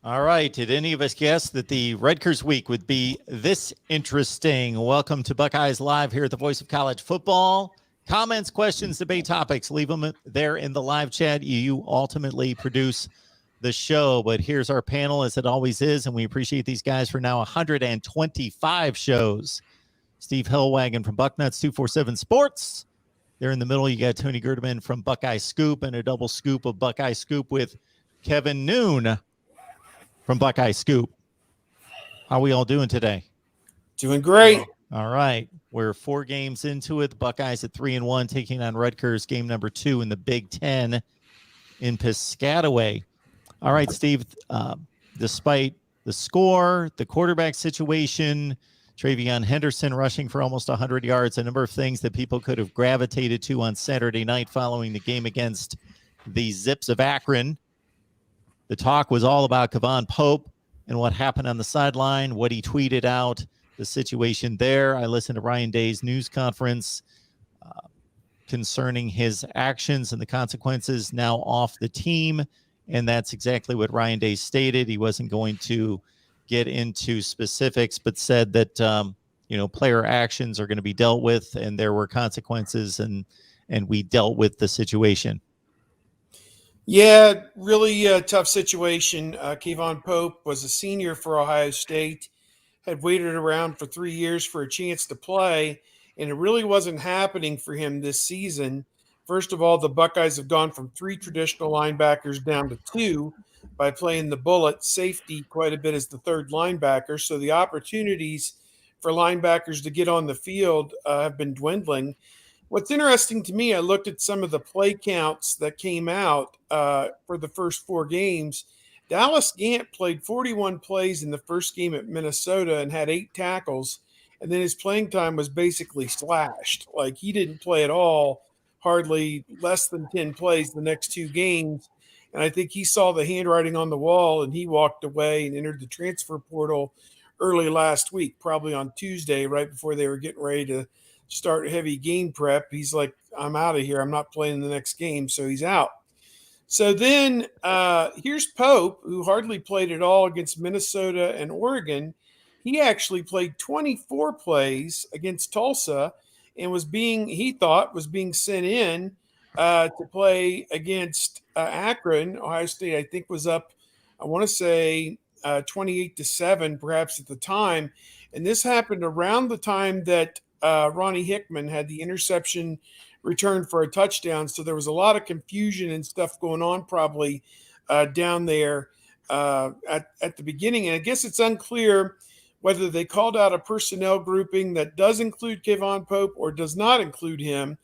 All right. Did any of us guess that the Rutgers week would be this interesting? Welcome to Buckeyes Live here at the Voice of College Football. Comments, questions, debate topics, leave them there in the live chat. You ultimately produce the show, but here's our panel as it always is, and we appreciate these guys for now 125 shows. Steve Hellwagon from Bucknuts 247 Sports. There in the middle, you got Tony Gerdeman from Buckeye Scoop and a double scoop of Buckeye Scoop with Kevin Noon from Buckeye Scoop. How are we all doing today? Doing great. All right. We're 4 games into it. The Buckeyes at 3-1, taking on Rutgers, game number 2 in the Big Ten in Piscataway. All right, Steve, despite the score, the quarterback situation, Travion Henderson rushing for almost 100 yards, a number of things that people could have gravitated to on Saturday night following the game against the Zips of Akron. The talk was all about Kevon Pope and what happened on the sideline, what he tweeted out, the situation there. I listened to Ryan Day's news conference concerning his actions and the consequences now off the team. And that's exactly what Ryan Day stated. He wasn't going to get into specifics, but said that, player actions are going to be dealt with and there were consequences and we dealt with the situation. Yeah, really tough situation. Kayvon Pope was a senior for Ohio State, had waited around for 3 years for a chance to play, and it really wasn't happening for him this season. First of all, the Buckeyes have gone from 3 traditional linebackers down to 2 by playing the bullet safety quite a bit as the third linebacker. So the opportunities for linebackers to get on the field have been dwindling. What's interesting to me, I looked at some of the play counts that came out for the first 4 games. Dallas Gant played 41 plays in the first game at Minnesota and had 8 tackles, and then his playing time was basically slashed. Like, he didn't play at all, hardly less than 10 plays the next 2 games. And I think he saw the handwriting on the wall and he walked away and entered the transfer portal early last week, probably on Tuesday, right before they were getting ready to start heavy game prep. He's like, I'm out of here. I'm not playing the next game. So he's out. So then here's Pope, who hardly played at all against Minnesota and Oregon. He actually played 24 plays against Tulsa and he thought was being sent in to play against Akron. Ohio State, I think, was up, I want to say 28-7, perhaps at the time. And this happened around the time that Ronnie Hickman had the interception returned for a touchdown. So there was a lot of confusion and stuff going on probably down there at the beginning. And I guess it's unclear whether they called out a personnel grouping that does include Kayvon Pope or does not include him.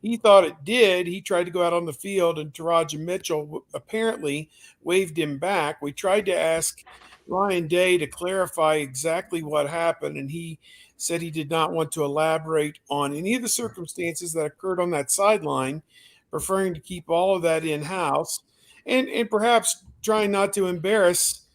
He thought it did. He tried to go out on the field, and Taraja Mitchell apparently waved him back. We tried to ask Ryan Day to clarify exactly what happened, and he said he did not want to elaborate on any of the circumstances that occurred on that sideline, preferring to keep all of that in-house and perhaps trying not to embarrass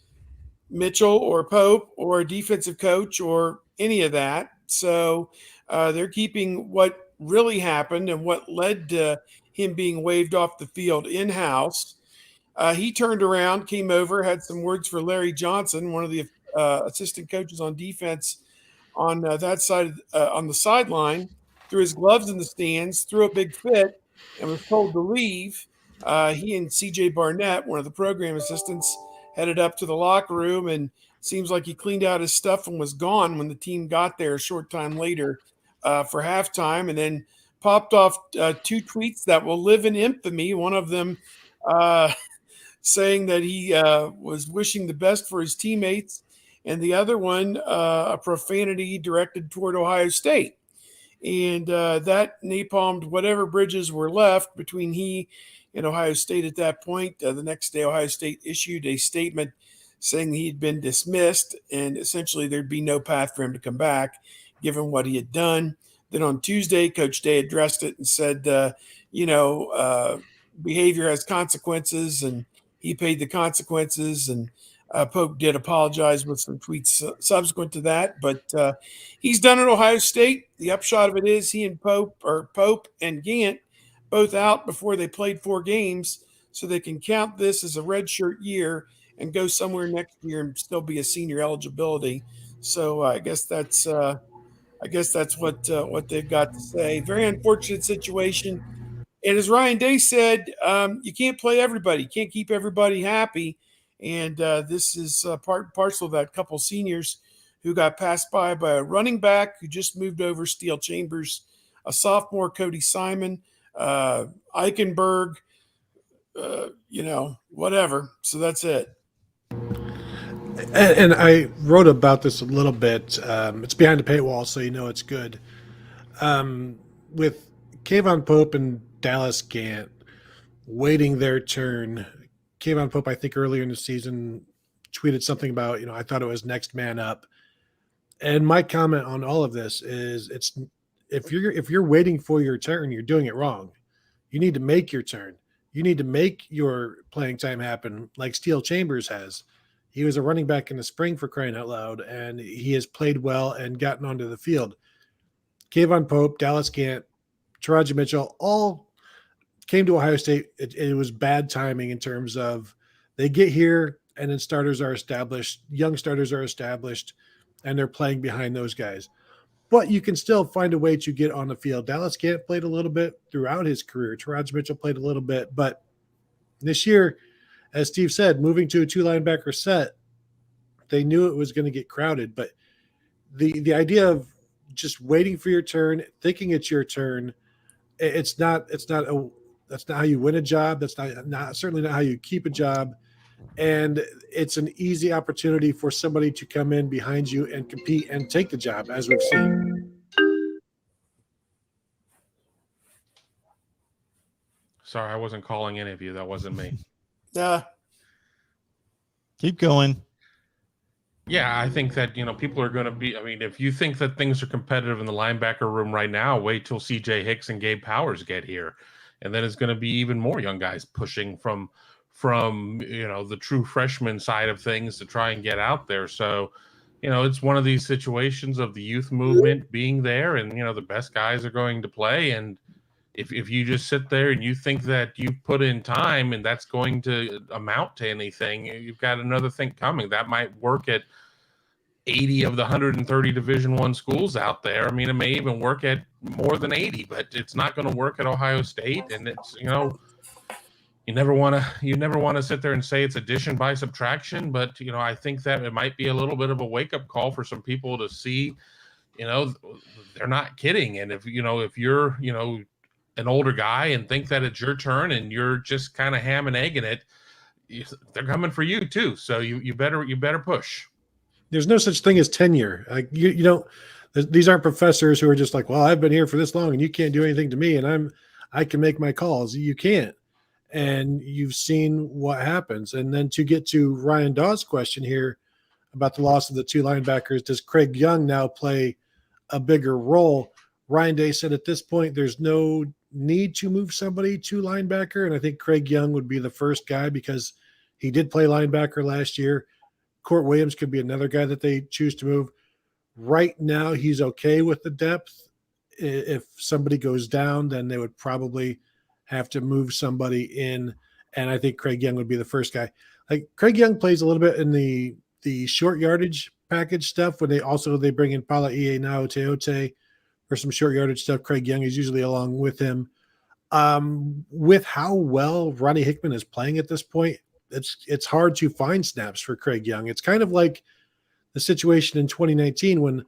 Mitchell or Pope or a defensive coach or any of that. So they're keeping what really happened and what led to him being waved off the field in-house. He turned around, came over, had some words for Larry Johnson, one of the assistant coaches on defense on that side, on the sideline, threw his gloves in the stands, threw a big fit, and was told to leave. He and C.J. Barnett, one of the program assistants, headed up to the locker room, and seems like he cleaned out his stuff and was gone when the team got there a short time later for halftime, and then popped off 2 tweets that will live in infamy. One of them saying that he was wishing the best for his teammates, and the other one, a profanity directed toward Ohio State. And that napalmed whatever bridges were left between he and Ohio State at that point. The next day, Ohio State issued a statement saying he'd been dismissed and essentially there'd be no path for him to come back, given what he had done. Then on Tuesday, Coach Day addressed it and said, behavior has consequences, and he paid the consequences. And Pope did apologize with some tweets subsequent to that, but he's done at Ohio State. The upshot of it is he and Pope and Gant both out before they played 4 games, so they can count this as a redshirt year and go somewhere next year and still be a senior eligibility. So I guess that's what they've got to say. Very unfortunate situation. And as Ryan Day said, you can't play everybody. You can't keep everybody happy. And this is part and parcel of that couple seniors who got passed by a running back who just moved over, Steel Chambers, a sophomore, Cody Simon, Eichenberg, whatever. So that's it. And I wrote about this a little bit. It's behind the paywall, so you know it's good. With Kayvon Pope and Dallas Gant waiting their turn, Kayvon Pope, I think earlier in the season, tweeted something about, I thought it was next man up. And my comment on all of this is if you're waiting for your turn, you're doing it wrong. You need to make your turn. You need to make your playing time happen like Steel Chambers has. He was a running back in the spring, for crying out loud, and he has played well and gotten onto the field. Kayvon Pope, Dallas Gant, Taraji Mitchell all came to Ohio State. It was bad timing in terms of they get here and then starters are established, young starters are established, and they're playing behind those guys. But you can still find a way to get on the field. Dallas Gant played a little bit throughout his career. Taraji Mitchell played a little bit. But this year, as Steve said, moving to a two-linebacker set, they knew it was going to get crowded. But the idea of just waiting for your turn, thinking it's your turn, that's not how you win a job. That's not certainly not how you keep a job. And it's an easy opportunity for somebody to come in behind you and compete and take the job, as we've seen. Sorry, I wasn't calling any of you. That wasn't me. Keep going. Yeah, I think that, people are going to be, if you think that things are competitive in the linebacker room right now, wait till CJ Hicks and Gabe Powers get here. And then it's going to be even more young guys pushing from the true freshman side of things to try and get out there. So, it's one of these situations of the youth movement being there, and, the best guys are going to play. And if you just sit there and you think that you put in time and that's going to amount to anything, you've got another thing coming. That might work at 80 of the 130 Division I schools out there. It may even work at more than 80, but it's not going to work at Ohio State. And it's, you never want to sit there and say it's addition by subtraction, but I think that it might be a little bit of a wake-up call for some people to see, they're not kidding. And if you're an older guy and think that it's your turn and you're just kind of ham and egging it, they're coming for you too. So you better push. There's no such thing as tenure. Like you don't. These aren't professors who are just like, well, I've been here for this long and you can't do anything to me, and I can make my calls. You can't. And you've seen what happens. And then to get to Ryan Dawes' question here about the loss of the two linebackers, does Craig Young now play a bigger role? Ryan Day said at this point there's no need to move somebody to linebacker, and I think Craig Young would be the first guy because he did play linebacker last year. Court Williams could be another guy that they choose to move. Right now, he's okay with the depth. If somebody goes down, then they would probably have to move somebody in, and I think Craig Young would be the first guy. Like Craig Young plays a little bit in the short yardage package stuff when they bring in Pala Ie now Teote for some short yardage stuff. Craig Young is usually along with him. With how well Ronnie Hickman is playing at this point, it's hard to find snaps for Craig Young. It's kind of like the situation in 2019 when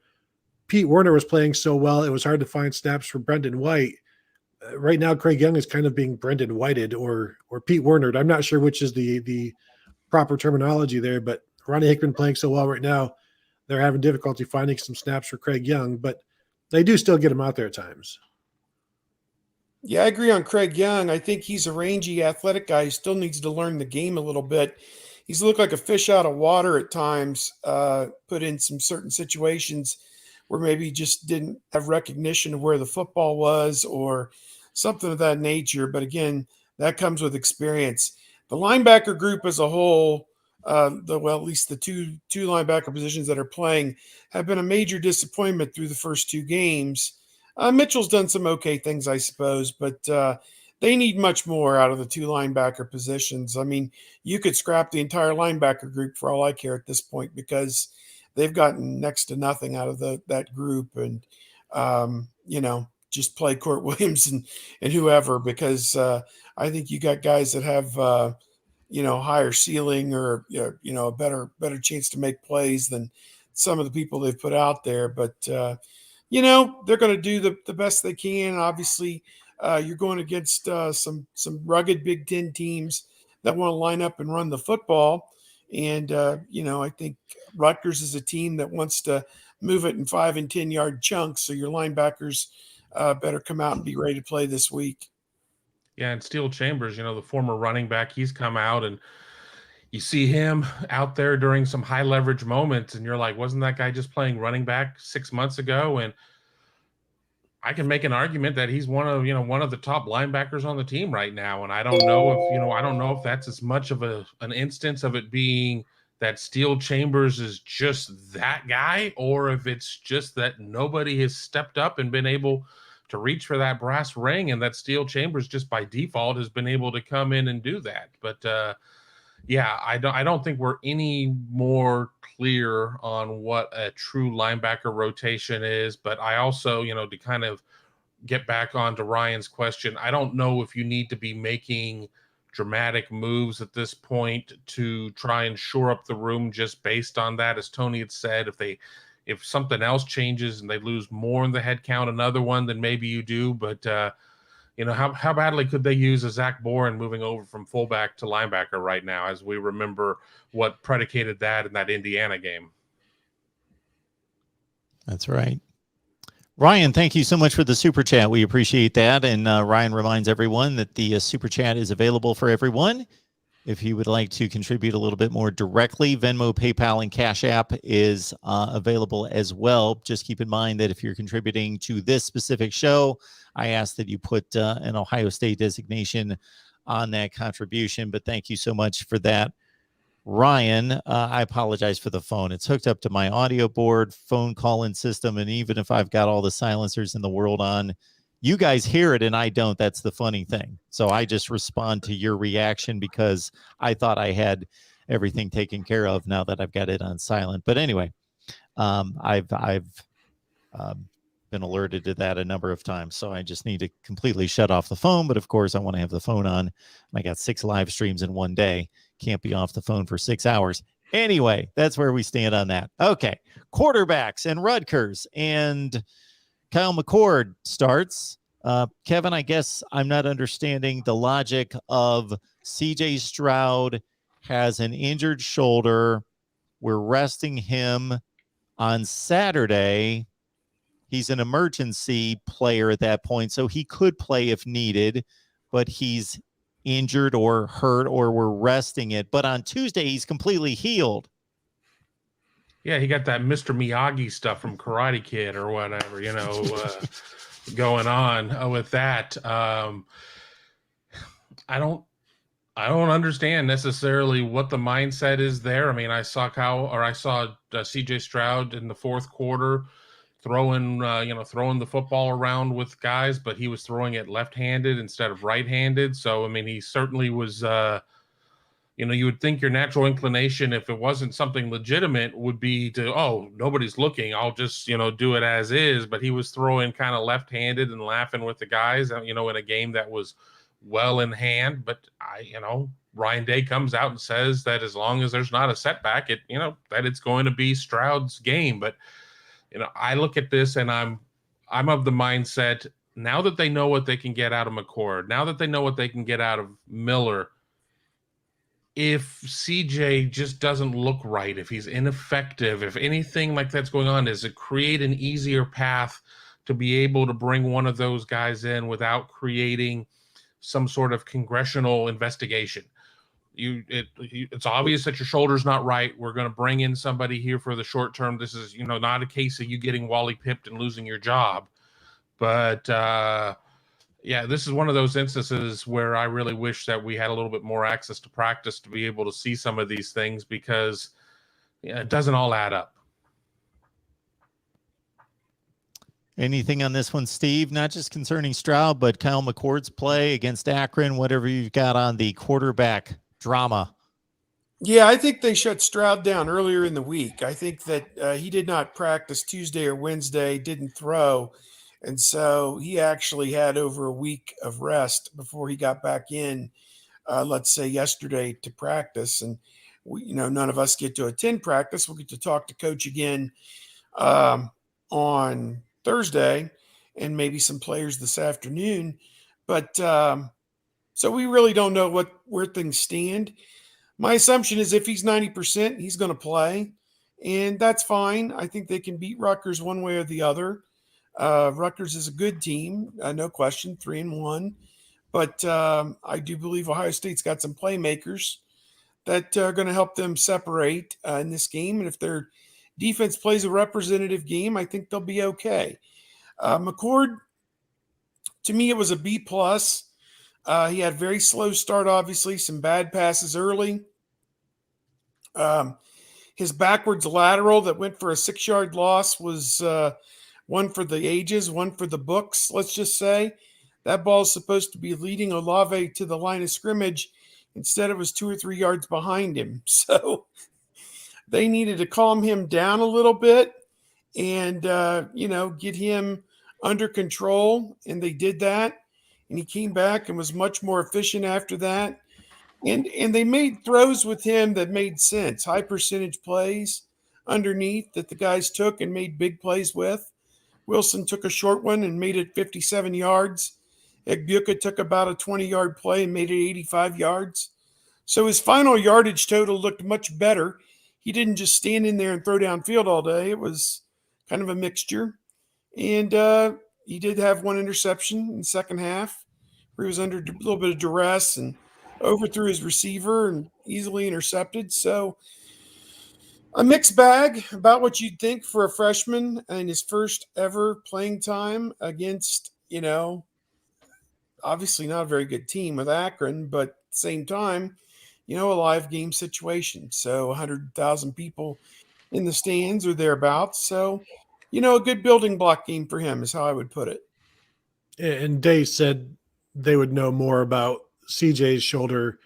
Pete Werner was playing so well, it was hard to find snaps for Brendan White. Right now, Craig Young is kind of being Brendan Whited or Pete Werner. I'm not sure which is the proper terminology there, but Ronnie Hickman playing so well right now, they're having difficulty finding some snaps for Craig Young, but they do still get him out there at times. Yeah, I agree on Craig Young. I think he's a rangy, athletic guy. He still needs to learn the game a little bit. He's looked like a fish out of water at times, put in some certain situations where maybe he just didn't have recognition of where the football was or something of that nature. But again, that comes with experience. The linebacker group as a whole, at least the two linebacker positions that are playing, have been a major disappointment through the first two games. Mitchell's done some okay things, I suppose, but they need much more out of the two linebacker positions. I mean, you could scrap the entire linebacker group for all I care at this point, because they've gotten next to nothing out of that group. And, just play Court Williams and whoever, because I think you got guys that have, higher ceiling, or, a better chance to make plays than some of the people they've put out there. But, they're going to do the best they can. Obviously, you're going against some rugged Big Ten teams that want to line up and run the football. And, I think Rutgers is a team that wants to move it in 5 and 10 yard chunks. So your linebackers better come out and be ready to play this week. Yeah, and Steel Chambers, the former running back, he's come out, and you see him out there during some high leverage moments, and you're like, wasn't that guy just playing running back 6 months ago? And I can make an argument that he's one of the top linebackers on the team right now. And I don't know if that's as much of an instance of it being that Steel Chambers is just that guy, or if it's just that nobody has stepped up and been able to reach for that brass ring, and that Steel Chambers just by default has been able to come in and do that. But I don't think we're any more clear on what a true linebacker rotation is. But I also, to kind of get back onto Ryan's question, I don't know if you need to be making dramatic moves at this point to try and shore up the room just based on that. As Tony had said, if something else changes and they lose more in the head count, another one, then maybe you do. But how badly could they use a Zach Boren moving over from fullback to linebacker right now, as we remember what predicated that in that Indiana game? That's right. Ryan, thank you so much for the super chat. We appreciate that. And Ryan reminds everyone that the super chat is available for everyone. If you would like to contribute a little bit more directly, Venmo, PayPal, and Cash App is available as well. Just keep in mind that if you're contributing to this specific show, I ask that you put an Ohio State designation on that contribution. But thank you so much for that, Ryan. I apologize for the phone. It's hooked up to my audio board, phone call-in system, and even if I've got all the silencers in the world on, you guys hear it and I don't. That's the funny thing. So I just respond to your reaction because I thought I had everything taken care of now that I've got it on silent. But anyway, I've been alerted to that a number of times. So I just need to completely shut off the phone. But of course, I want to have the phone on. I got 6 live streams in one day. Can't be off the phone for 6 hours. Anyway, that's where we stand on that. Okay, quarterbacks and Rutgers, and Kyle McCord starts. Kevin, I guess I'm not understanding the logic of CJ Stroud has an injured shoulder. We're resting him on Saturday. He's an emergency player at that point, so he could play if needed, but he's injured or hurt, or we're resting it. But on Tuesday, he's completely healed. Yeah, he got that Mr. Miyagi stuff from Karate Kid or whatever, going on with that. I don't understand necessarily what the mindset is there. I mean, I saw CJ Stroud in the fourth quarter throwing the football around with guys, but he was throwing it left-handed instead of right-handed. So, I mean, he certainly was, you would think your natural inclination, if it wasn't something legitimate, would be to, oh, nobody's looking, I'll just, do it as is. But he was throwing kind of left-handed and laughing with the guys, in a game that was well in hand. But Ryan Day comes out and says that as long as there's not a setback, that it's going to be Stroud's game. But, I look at this and I'm of the mindset, now that they know what they can get out of McCord, now that they know what they can get out of Miller, if CJ just doesn't look right, if he's ineffective, if anything like that's going on, does it create an easier path to be able to bring one of those guys in without creating some sort of congressional investigation? It's obvious that your shoulder's not right. We're going to bring in somebody here for the short term. This is, not a case of you getting Wally pipped and losing your job. But, this is one of those instances where I really wish that we had a little bit more access to practice to be able to see some of these things, because it doesn't all add up. Anything on this one, Steve? Not just concerning Stroud, but Kyle McCord's play against Akron, whatever you've got on the quarterback drama. Yeah, I think they shut Stroud down earlier in the week. I think that he did not practice Tuesday or Wednesday, didn't throw. And so he actually had over a week of rest before he got back in, let's say yesterday, to practice. And, none of us get to attend practice. We'll get to talk to Coach again on Thursday and maybe some players this afternoon. But so we really don't know where things stand. My assumption is if he's 90%, he's going to play, and that's fine. I think they can beat Rutgers one way or the other. Rutgers is a good team, no question, 3-1. But I do believe Ohio State's got some playmakers that are going to help them separate in this game. And if their defense plays a representative game, I think they'll be okay. McCord, to me, it was a B+. He had a very slow start, obviously, some bad passes early. His backwards lateral that went for a 6-yard loss was one for the ages, one for the books, let's just say. That ball is supposed to be leading Olave to the line of scrimmage. Instead, it was 2 or 3 yards behind him. So they needed to calm him down a little bit and, get him under control, and they did that. And he came back and was much more efficient after that. And they made throws with him that made sense, high percentage plays underneath that the guys took and made big plays with. Wilson took a short one and made it 57 yards. Egbuka took about a 20-yard play and made it 85 yards. So his final yardage total looked much better. He didn't just stand in there and throw downfield all day. It was kind of a mixture. And he did have one interception in the second half where he was under a little bit of duress and overthrew his receiver and easily intercepted. So a mixed bag about what you'd think for a freshman and his first ever playing time against, obviously not a very good team with Akron, but at the same time, a live game situation. So 100,000 people in the stands or thereabouts. So, a good building block game for him is how I would put it. And Dave said they would know more about CJ's shoulder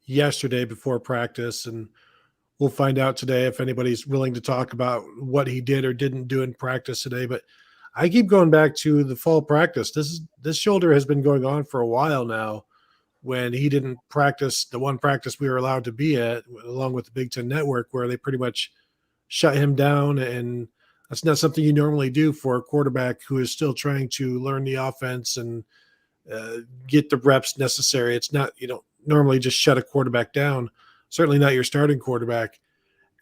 yesterday before practice, and we'll find out today if anybody's willing to talk about what he did or didn't do in practice today. But I keep going back to the fall practice. This shoulder has been going on for a while now. When he didn't practice the one practice we were allowed to be at, along with the Big Ten Network, where they pretty much shut him down, and that's not something you normally do for a quarterback who is still trying to learn the offense and get the reps necessary. It's not, you don't normally just shut a quarterback down, certainly not your starting quarterback.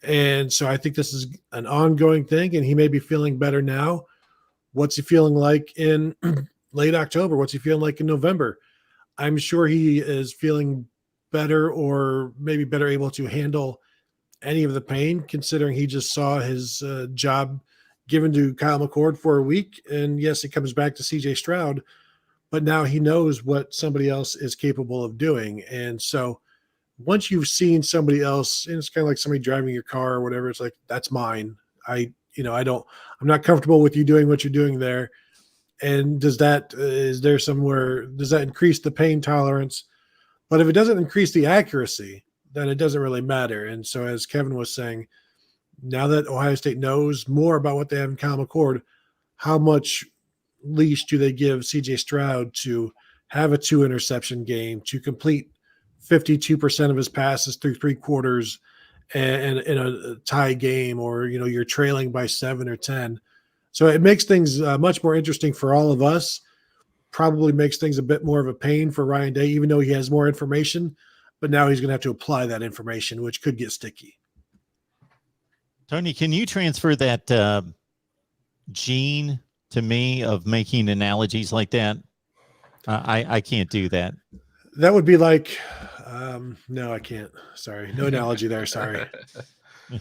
And so I think this is an ongoing thing, and he may be feeling better now. What's he feeling like in late October? What's he feeling like in November? I'm sure he is feeling better, or maybe better able to handle any of the pain, considering he just saw his job given to Kyle McCord for a week. And yes, it comes back to CJ Stroud, but now he knows what somebody else is capable of doing. And so once you've seen somebody else, and it's kind of like somebody driving your car or whatever, it's like, that's mine. I'm not comfortable with you doing what you're doing there. And does that increase the pain tolerance? But if it doesn't increase the accuracy, then it doesn't really matter. And so, as Kevin was saying, now that Ohio State knows more about what they have in Kyle McCord, how much leash do they give CJ Stroud to have a 2-interception game, to complete 52% of his passes through 3 quarters and in a tie game, or, you're trailing by 7 or 10. So it makes things much more interesting for all of us, probably makes things a bit more of a pain for Ryan Day, even though he has more information, but now he's going to have to apply that information, which could get sticky. Tony, can you transfer that gene to me of making analogies like that? I can't do that. That would be like, no, I can't. Sorry. No analogy there. Sorry.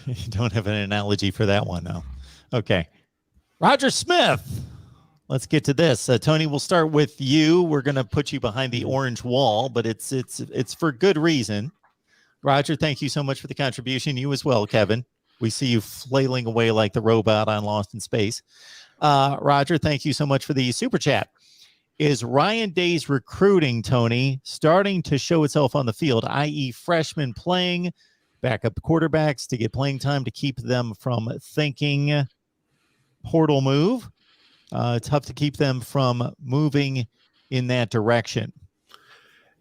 You don't have an analogy for that one, no. Okay. Roger Smith, let's get to this. Tony, we'll start with you. We're going to put you behind the orange wall, but it's for good reason. Roger, thank you so much for the contribution. You as well, Kevin. We see you flailing away like the robot on Lost in Space. Roger, thank you so much for the super chat. Is Ryan Day's recruiting, Tony, starting to show itself on the field, i.e. freshmen playing backup quarterbacks to get playing time to keep them from thinking portal move? Tough to keep them from moving in that direction.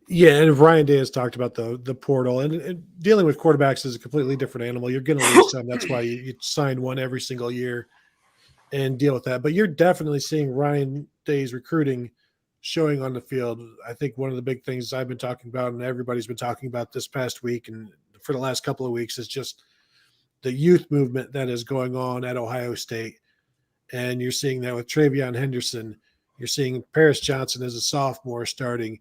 Yeah, and Ryan Day has talked about the portal, and dealing with quarterbacks is a completely different animal. You're going to lose some. That's why you sign one every single year and deal with that. But you're definitely seeing Ryan Day's recruiting showing on the field. I think one of the big things I've been talking about and everybody's been talking about this past week and for the last couple of weeks is just the youth movement that is going on at Ohio State. And you're seeing that with Travion Henderson. You're seeing Paris Johnson as a sophomore starting.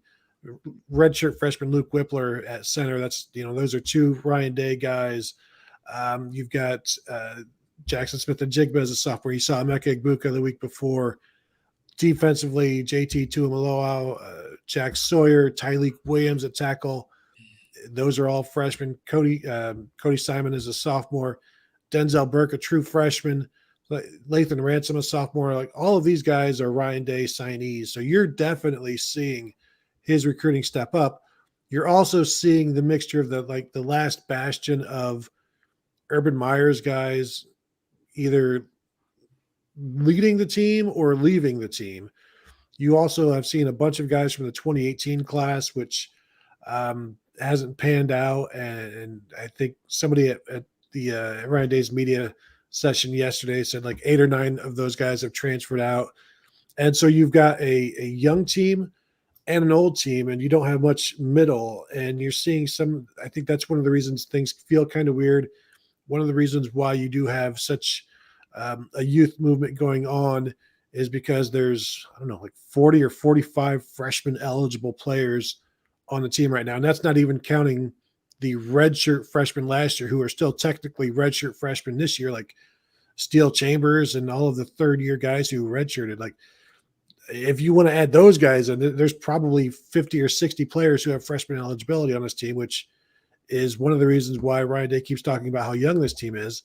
Redshirt freshman Luke Whippler at center. That's, those are two Ryan Day guys. You've got Jackson Smith and Jigba as a sophomore. You saw Emeka Egbuka the week before. Defensively, JT Tuimoloau, Jack Sawyer, Tyleek Williams at tackle. Those are all freshmen. Cody Simon is a sophomore. Denzel Burke, a true freshman. Lathan Ransom, a sophomore. Like all of these guys are Ryan Day signees. So you're definitely seeing his recruiting step up. You're also seeing the mixture of the last bastion of Urban Meyer's guys either leading the team or leaving the team. You also have seen a bunch of guys from the 2018 class, which hasn't panned out. And I think somebody at the Ryan Day's media session yesterday said like 8 or 9 of those guys have transferred out. And so you've got a young team and an old team, and you don't have much middle. And you're seeing I think that's one of the reasons things feel kind of weird. One of the reasons why you do have such a youth movement going on is because there's, 40 or 45 freshman eligible players on the team right now. And that's not even counting the redshirt freshmen last year who are still technically redshirt freshmen this year, like Steele Chambers and all of the third-year guys who redshirted. Like, if you want to add those guys, and there's probably 50 or 60 players who have freshman eligibility on this team, which is one of the reasons why Ryan Day keeps talking about how young this team is.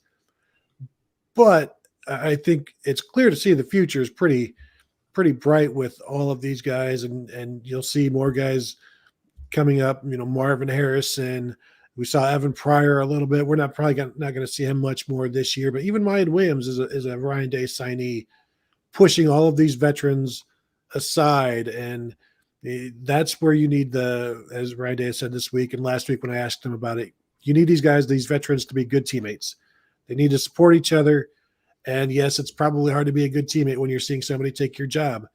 But I think it's clear to see the future is pretty bright with all of these guys, and you'll see more guys coming up. Marvin Harrison. We saw Evan Pryor a little bit. We're not going to see him much more this year, but even Mayan Williams is a Ryan Day signee, pushing all of these veterans aside. And that's where you need as Ryan Day said this week and last week when I asked him about it, you need these veterans to be good teammates. They need to support each other. And yes, it's probably hard to be a good teammate when you're seeing somebody take your job,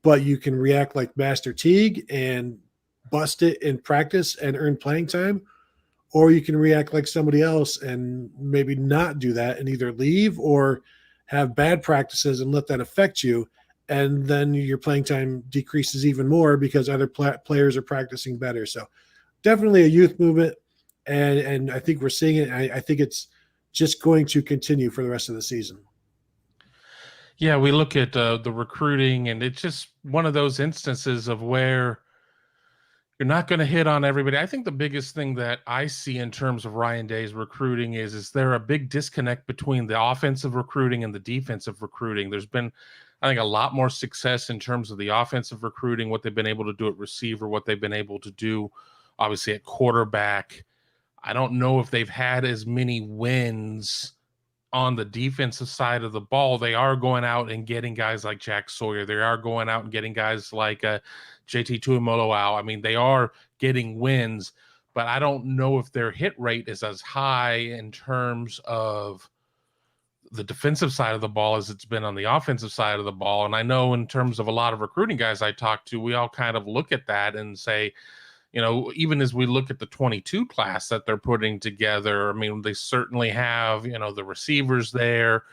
but you can react like Master Teague and bust it in practice and earn playing time, or you can react like somebody else and maybe not do that and either leave or have bad practices and let that affect you. And then your playing time decreases even more because other players are practicing better. So definitely a youth movement. And I think we're seeing it. I think it's just going to continue for the rest of the season. Yeah, we look at the recruiting, and it's just one of those instances of where you're not going to hit on everybody. I think the biggest thing that I see in terms of Ryan Day's recruiting is there a big disconnect between the offensive recruiting and the defensive recruiting. There's been, I think, a lot more success in terms of the offensive recruiting, what they've been able to do at receiver, what they've been able to do, obviously, at quarterback. I don't know if they've had as many wins on the defensive side of the ball. They are going out and getting guys like Jack Sawyer. They are going out and getting guys like JT Tuimoloau. I mean, they are getting wins, but I don't know if their hit rate is as high in terms of the defensive side of the ball as it's been on the offensive side of the ball. And I know in terms of a lot of recruiting guys I talk to, we all kind of look at that and say, even as we look at the 22 class that they're putting together, I mean, they certainly have, the receivers there.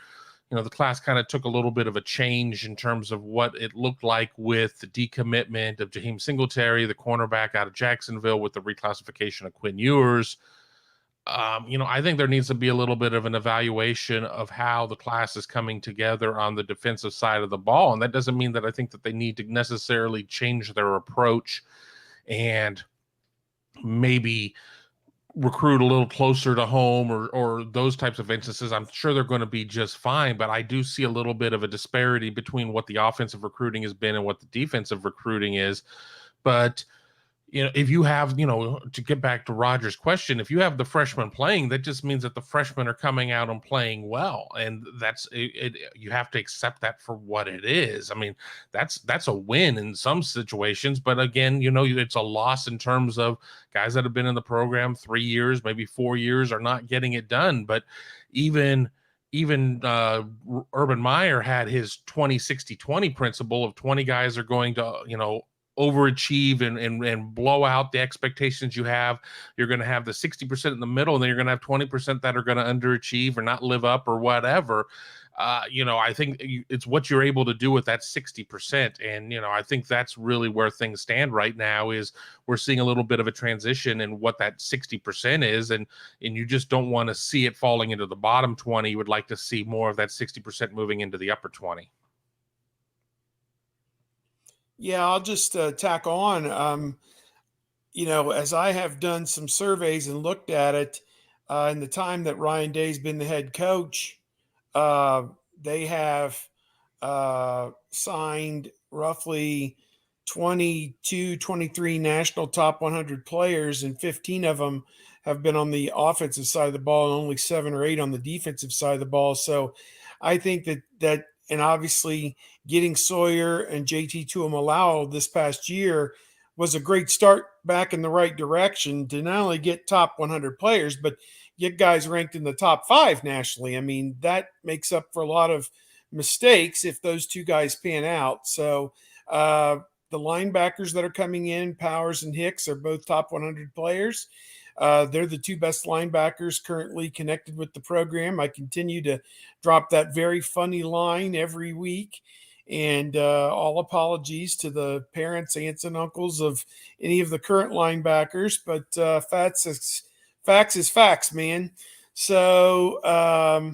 The class kind of took a little bit of a change in terms of what it looked like with the decommitment of Jaheim Singletary, the cornerback out of Jacksonville, with the reclassification of Quinn Ewers. I think there needs to be a little bit of an evaluation of how the class is coming together on the defensive side of the ball. And that doesn't mean that I think that they need to necessarily change their approach and maybe recruit a little closer to home or those types of instances, I'm sure they're going to be just fine. But I do see a little bit of a disparity between what the offensive recruiting has been and what the defensive recruiting is. But if you have, to get back to Roger's question, if you have the freshmen playing, that just means that the freshmen are coming out and playing well. And that's it. You have to accept that for what it is. I mean, that's a win in some situations. But again, it's a loss in terms of guys that have been in the program 3 years, maybe 4 years, are not getting it done. But even Urban Meyer had his 20-60-20 principle of 20 guys are going to, overachieve and blow out the expectations you have. You're going to have the 60% in the middle, and then you're going to have 20% that are going to underachieve or not live up or whatever. I think it's what you're able to do with that 60%. And, I think that's really where things stand right now is we're seeing a little bit of a transition in what that 60% is. And you just don't want to see it falling into the bottom 20. You would like to see more of that 60% moving into the upper 20. Yeah, I'll just tack on. As I have done some surveys and looked at it in the time that Ryan Day's been the head coach, they have signed roughly 22, 23 national top 100 players, and 15 of them have been on the offensive side of the ball and only 7 or 8 on the defensive side of the ball. So I think that and obviously getting Sawyer and JT Tuimoloau this past year was a great start back in the right direction to not only get top 100 players, but get guys ranked in the top 5 nationally. I mean, that makes up for a lot of mistakes if those two guys pan out. So the linebackers that are coming in, Powers and Hicks, are both top 100 players. They're the 2 best linebackers currently connected with the program. I continue to drop that very funny line every week. And all apologies to the parents, aunts, and uncles of any of the current linebackers. But facts is facts, man. So, I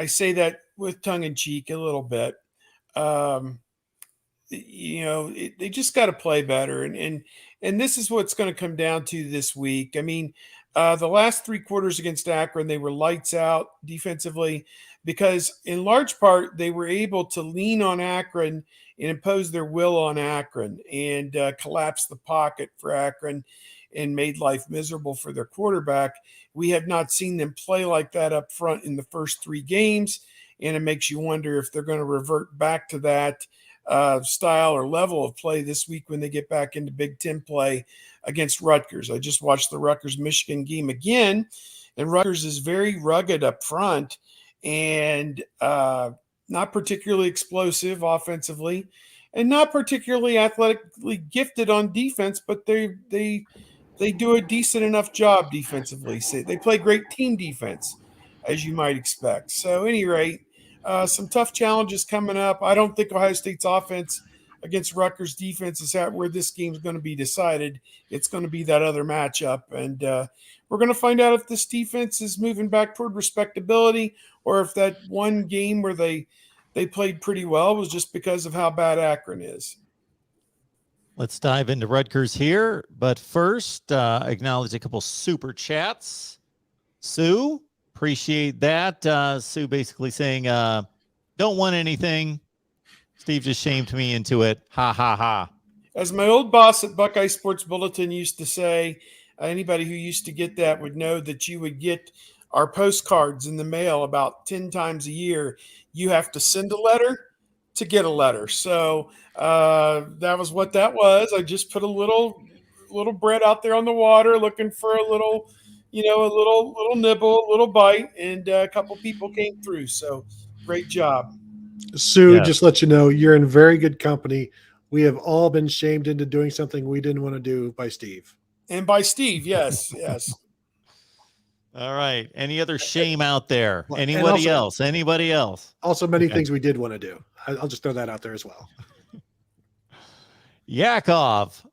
say that with tongue in cheek a little bit. They just got to play better. And this is what's going to come down to this week. I mean, the last 3 quarters against Akron, they were lights out defensively because in large part, they were able to lean on Akron and impose their will on Akron and collapse the pocket for Akron and made life miserable for their quarterback. We have not seen them play like that up front in the first 3 games. And it makes you wonder if they're going to revert back to that style or level of play this week when they get back into Big Ten play against Rutgers. I just watched the Rutgers-Michigan game again, and Rutgers is very rugged up front and not particularly explosive offensively and not particularly athletically gifted on defense, but they do a decent enough job defensively. So they play great team defense, as you might expect. So at any rate, some tough challenges coming up. I don't think Ohio State's offense against Rutgers defense is at where this game is going to be decided. It's going to be that other matchup. And we're going to find out if this defense is moving back toward respectability or if that one game where they played pretty well was just because of how bad Akron is. Let's dive into Rutgers here. But first, acknowledge a couple super chats. Sue, appreciate that. Sue basically saying, don't want anything. Steve just shamed me into it. Ha, ha, ha. As my old boss at Buckeye Sports Bulletin used to say, anybody who used to get that would know that you would get our postcards in the mail about 10 times a year. You have to send a letter to get a letter. So that was what that was. I just put a little bread out there on the water looking for a little nibble, a little bite, and a couple people came through. So great job. Sue, Yeah. just let you know, you're in very good company. We have all been shamed into doing something we didn't want to do by Steve. And by Steve, yes. All right. Any other shame out there? Well, Anybody also- else? Also, many Okay. things we did want to do. I'll just throw that out there as well. Yakov,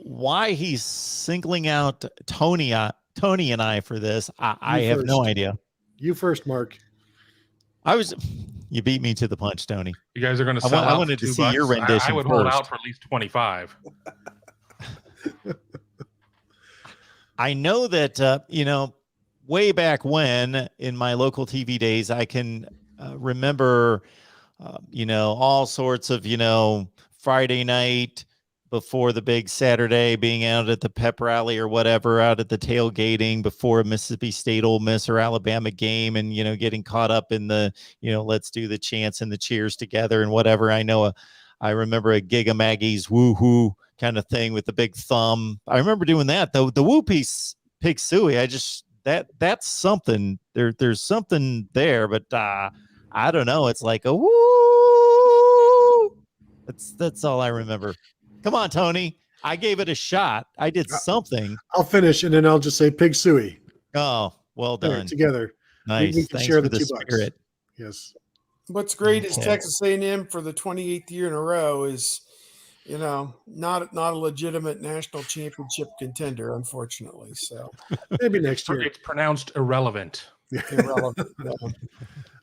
why he's singling out Tony and I for this, I have no first. idea. You first, Mark. You beat me to the punch, Tony. You guys are going to I sell out wanted for to $2. see your rendition I would hold first. out for at least 25. I know that, way back when in my local TV days, I can remember, all sorts of, Friday night before the big Saturday, being out at the pep rally or whatever, out at the tailgating before a Mississippi State, Ole Miss, or Alabama game, and getting caught up in the let's do the chants and the cheers together and whatever. I remember a Giga Maggie's woohoo kind of thing with the big thumb. I remember doing that. The woo piece, pig suey. That's something. There's something there, but I don't know. It's like a woo. That's all I remember. Come on, Tony. I gave it a shot. I did something. I'll finish, and then I'll just say pig suey. Oh, well done. There, together. Nice. We can Thanks share for the the $2. spirit. Yes. What's great is Okay. Texas A&M for the 28th year in a row is, not a legitimate national championship contender, unfortunately. So Maybe next year. It's pronounced irrelevant. irrelevant.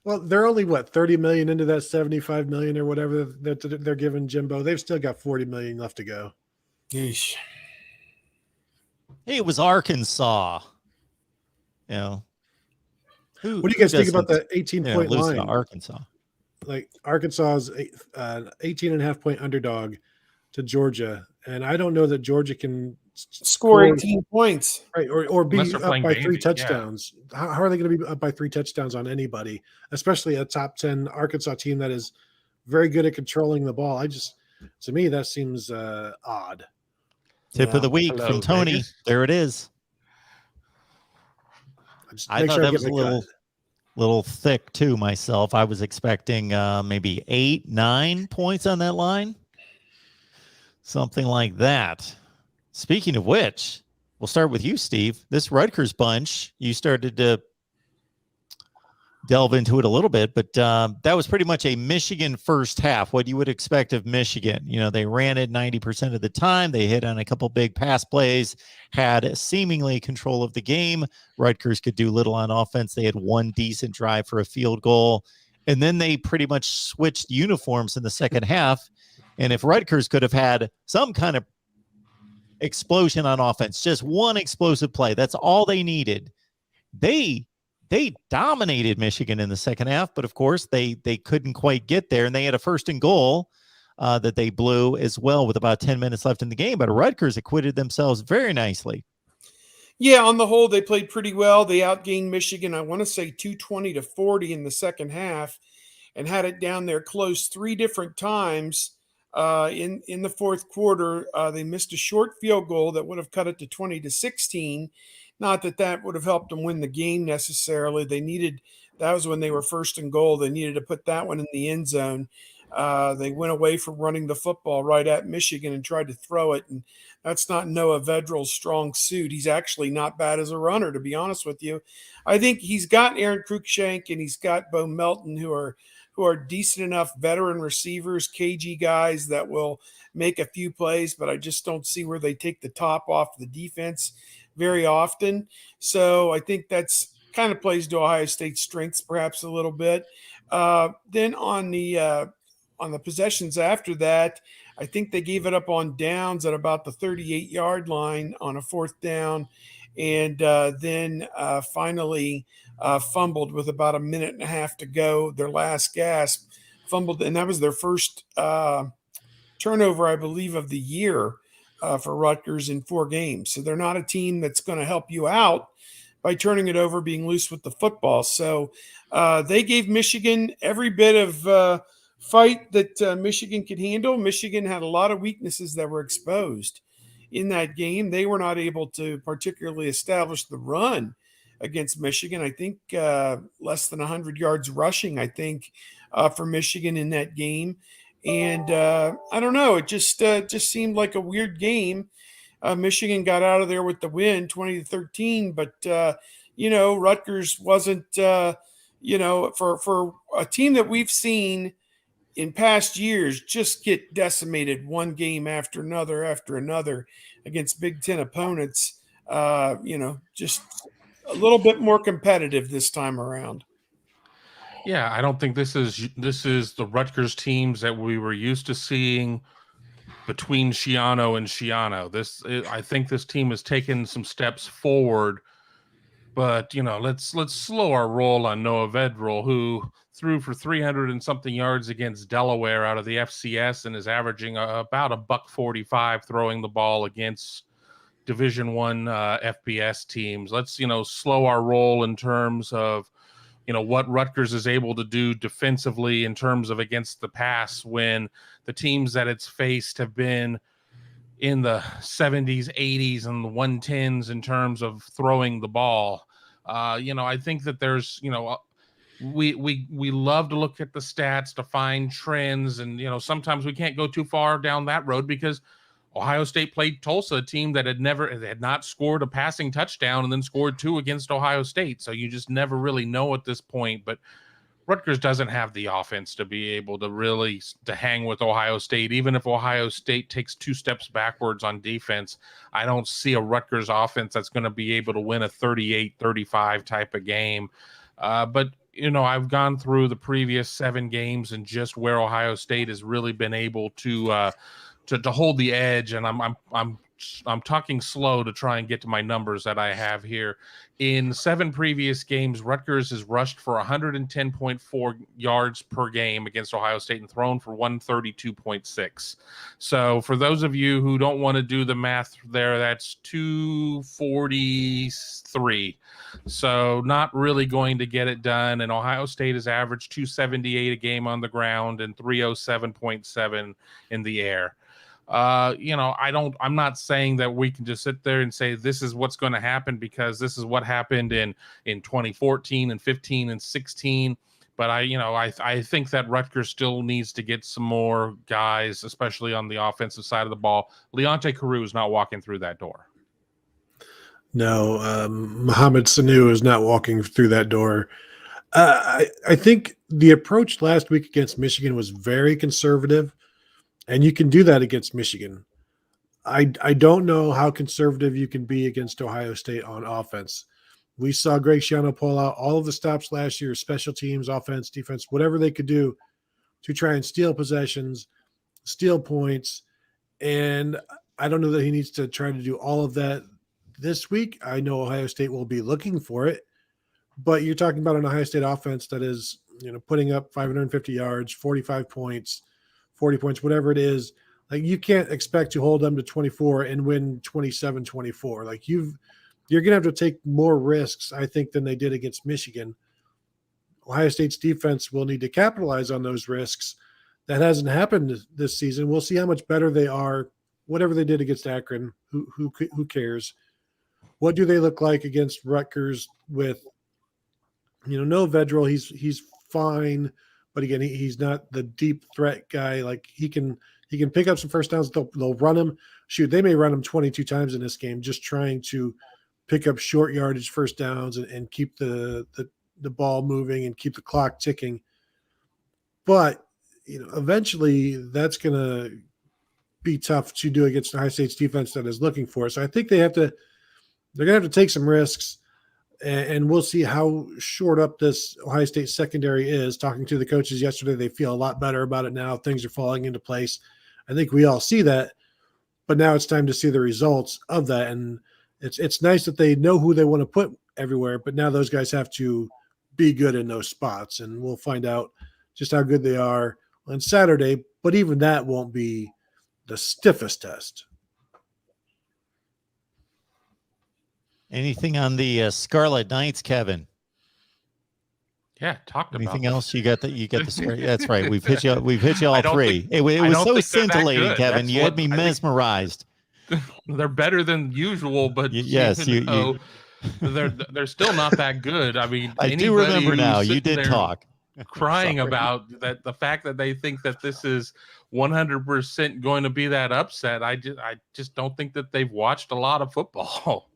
Well, they're only 30 million into that 75 million or whatever that they're giving Jimbo. They've still got 40 million left to go. Yeesh. Hey, it was Arkansas. What What do you guys think about that 18-point losing to line? Arkansas? Like Arkansas is 18.5-point underdog to Georgia, and I don't know that Georgia can Score 18 points. right or be Unless they're up playing by Vandy, 3 yeah. touchdowns. How are they going to be up by 3 touchdowns on anybody, especially a top 10 Arkansas team that is very good at controlling the ball? To me, that seems odd. Tip of the week Hello, from Tony. Vegas. There it is. I thought that was a little thick too myself. I was expecting maybe 8-9 points on that line. Something like that. Speaking of which, we'll start with you, Steve. This Rutgers bunch, you started to delve into it a little bit, but that was pretty much a Michigan first half. What you would expect of Michigan. They ran it 90% of the time. They hit on a couple big pass plays, had seemingly control of the game. Rutgers could do little on offense. They had one decent drive for a field goal, and then they pretty much switched uniforms in the second half. And if Rutgers could have had some kind of explosion on offense, just one explosive play, that's all they needed. They dominated Michigan in the second half, but of course they couldn't quite get there, and they had a 1st and goal that they blew as well with about 10 minutes left in the game. But Rutgers acquitted themselves very nicely. Yeah, on the whole, they played pretty well. They outgained Michigan, I want to say 220-40 in the second half, and had it down there close 3 different times. In the fourth quarter, they missed a short field goal that would have cut it to 20-16. Not that would have helped them win the game necessarily. That was when they were 1st and goal. They needed to put that one in the end zone. They went away from running the football right at Michigan and tried to throw it. And that's not Noah Vedral's strong suit. He's actually not bad as a runner, to be honest with you. I think he's got Aaron Cruikshank and he's got Bo Melton, who are decent enough veteran receivers, cagey guys that will make a few plays, but I just don't see where they take the top off the defense very often. So I think that's kind of plays to Ohio State's strengths perhaps a little bit. Then on the possessions after that, I think they gave it up on downs at about the 38-yard line on a 4th down, and then finally fumbled with about a minute and a half to go. Their last gasp, fumbled, and that was their first turnover, I believe, of the year for Rutgers in 4 games. So they're not a team that's going to help you out by turning it over, being loose with the football. So they gave Michigan every bit of fight that Michigan could handle. Michigan had a lot of weaknesses that were exposed in that game. They were not able to particularly establish the run against Michigan. I think less than 100 yards rushing, I think, for Michigan in that game. And I don't know. It just seemed like a weird game. Michigan got out of there with the win, 20-13. But Rutgers wasn't. For a team that we've seen in past years just get decimated one game after another against Big Ten opponents. Just a little bit more competitive this time around. Yeah, I don't think this is the Rutgers teams that we were used to seeing between Schiano and Schiano. I think this team has taken some steps forward, but let's slow our roll on Noah Vedral, who threw for 300 and something yards against Delaware out of the FCS and is averaging about $145 throwing the ball against Division I FBS teams. Let's slow our roll in terms of what Rutgers is able to do defensively in terms of against the pass when the teams that it's faced have been in the 70s, 80s, and the 110s in terms of throwing the ball. I think that there's, we love to look at the stats to find trends, and sometimes we can't go too far down that road because Ohio State played Tulsa, a team that had not scored a passing touchdown and then scored 2 against Ohio State. So you just never really know at this point. But Rutgers doesn't have the offense to be able to hang with Ohio State. Even if Ohio State takes 2 steps backwards on defense, I don't see a Rutgers offense that's going to be able to win a 38-35 type of game. But I've gone through the previous 7 games and just where Ohio State has really been able to hold the edge, and I'm talking slow to try and get to my numbers that I have here. In 7 previous games, Rutgers has rushed for 110.4 yards per game against Ohio State and thrown for 132.6. So for those of you who don't want to do the math there, that's 243. So not really going to get it done. And Ohio State has averaged 278 a game on the ground and 307.7 in the air. I'm not saying that we can just sit there and say this is what's going to happen because this is what happened in 2014 and 15 and 16. But I think that Rutgers still needs to get some more guys, especially on the offensive side of the ball. Leonte Carew is not walking through that door. No, Mohamed Sanu is not walking through that door. I think the approach last week against Michigan was very conservative. And you can do that against Michigan. I don't know how conservative you can be against Ohio State on offense. We saw Greg Schiano pull out all of the stops last year, special teams, offense, defense, whatever they could do to try and steal possessions, steal points. And I don't know that he needs to try to do all of that this week. I know Ohio State will be looking for it. But you're talking about an Ohio State offense that is, putting up 550 yards, 45 points, 40 points, whatever it is. Like, you can't expect to hold them to 24 and win 27-24. Like, you're going to have to take more risks, I think, than they did against Michigan. Ohio State's defense will need to capitalize on those risks. That hasn't happened this season. We'll see how much better they are. Whatever they did against Akron, who cares? What do they look like against Rutgers with, no Vedral? He's fine. But again, he's not the deep threat guy. Like, he can pick up some first downs. They'll run him. Shoot, they may run him 22 times in this game, just trying to pick up short yardage first downs and keep the ball moving and keep the clock ticking. But eventually that's going to be tough to do against the Ohio State's defense that is looking for it. So I think they're going to have to take some risks. And we'll see how short up this Ohio State secondary is. Talking to the coaches yesterday, they feel a lot better about it now. Things are falling into place. I think we all see that. But now it's time to see the results of that. And it's nice that they know who they want to put everywhere. But now those guys have to be good in those spots. And we'll find out just how good they are on Saturday. But even that won't be the stiffest test. Anything on the Scarlet Knights, Kevin? Yeah, talked about. Anything else? You got the story. That's right. We've hit you all 3. It was so scintillating, Kevin. You had me mesmerized. They're better than usual, but they're still not that good. I mean, I do remember now. You did talk. Crying about that, the fact that they think that this is 100% going to be that upset. I just don't think that they've watched a lot of football.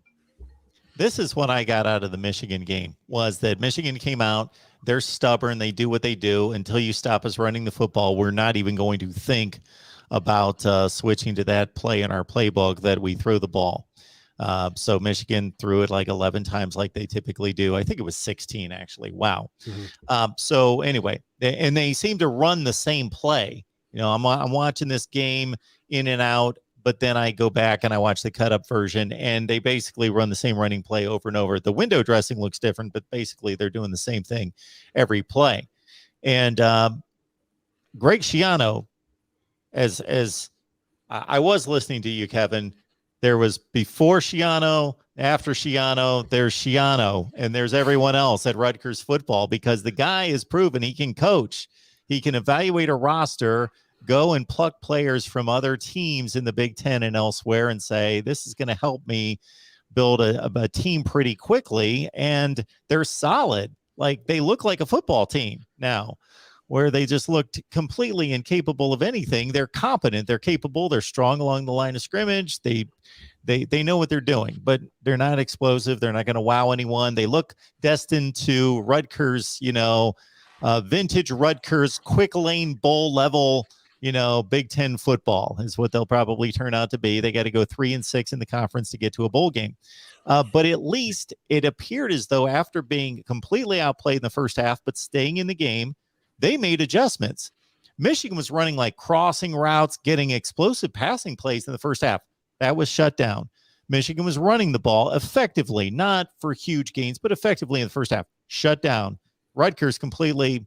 This is what I got out of the Michigan game, was that Michigan came out, they're stubborn, they do what they do. Until you stop us running the football, we're not even going to think about switching to that play in our playbook that we throw the ball. So Michigan threw it like 11 times like they typically do. I think it was 16, actually. Wow. Mm-hmm. So anyway, they seem to run the same play. I'm watching this game, in and out, but then I go back and I watch the cut up version, and they basically run the same running play over and over. The window dressing looks different, but basically they're doing the same thing every play. And Greg Schiano, as I was listening to you, Kevin, there was before Schiano, after Schiano, there's Schiano, and there's everyone else at Rutgers football, because the guy has proven he can coach. He can evaluate a roster, go and pluck players from other teams in the Big Ten and elsewhere and say, this is going to help me build a team pretty quickly. And they're solid. Like, they look like a football team now, where they just looked completely incapable of anything. They're competent, they're capable, they're strong along the line of scrimmage. They know what they're doing, but they're not explosive. They're not going to wow anyone. They look destined to Rutgers, vintage Rutgers, quick lane bowl level, Big Ten football is what they'll probably turn out to be. They got to go 3-6 in the conference to get to a bowl game. But at least it appeared as though after being completely outplayed in the first half, but staying in the game, they made adjustments. Michigan was running like crossing routes, getting explosive passing plays in the first half. That was shut down. Michigan was running the ball effectively, not for huge gains, but effectively in the first half. Shut down. Rutgers completely,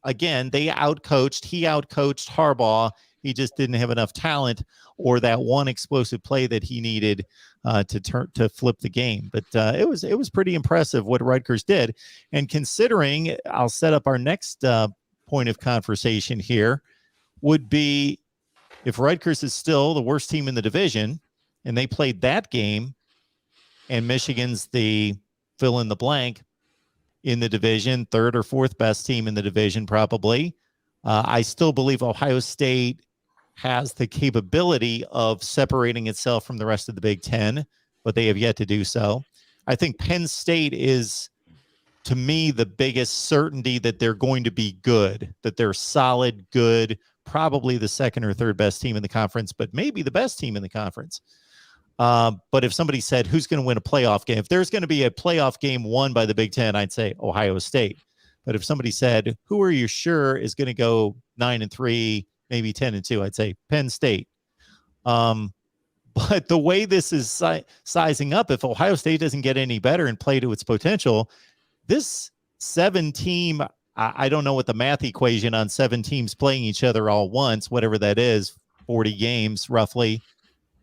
again, he outcoached Harbaugh. He just didn't have enough talent or that one explosive play that he needed to flip the game. But it was pretty impressive what Rutgers did. And considering, I'll set up our next point of conversation here, would be if Rutgers is still the worst team in the division and they played that game and Michigan's the fill in the blank in the division, third or fourth best team in the division probably. I still believe Ohio State has the capability of separating itself from the rest of the Big Ten, but they have yet to do so. I think Penn State is, to me, the biggest certainty that they're going to be good, that they're solid, good, probably the second or third best team in the conference, but maybe the best team in the conference. But if somebody said, who's going to win a playoff game? If there's going to be a playoff game won by the Big Ten, I'd say Ohio State. But if somebody said, who are you sure is going to go 9-3, maybe 10-2, I'd say Penn State. But the way this is sizing up, if Ohio State doesn't get any better and play to its potential, this 7-team, I don't know what the math equation on 7 teams playing each other all once, whatever that is, 40 games roughly.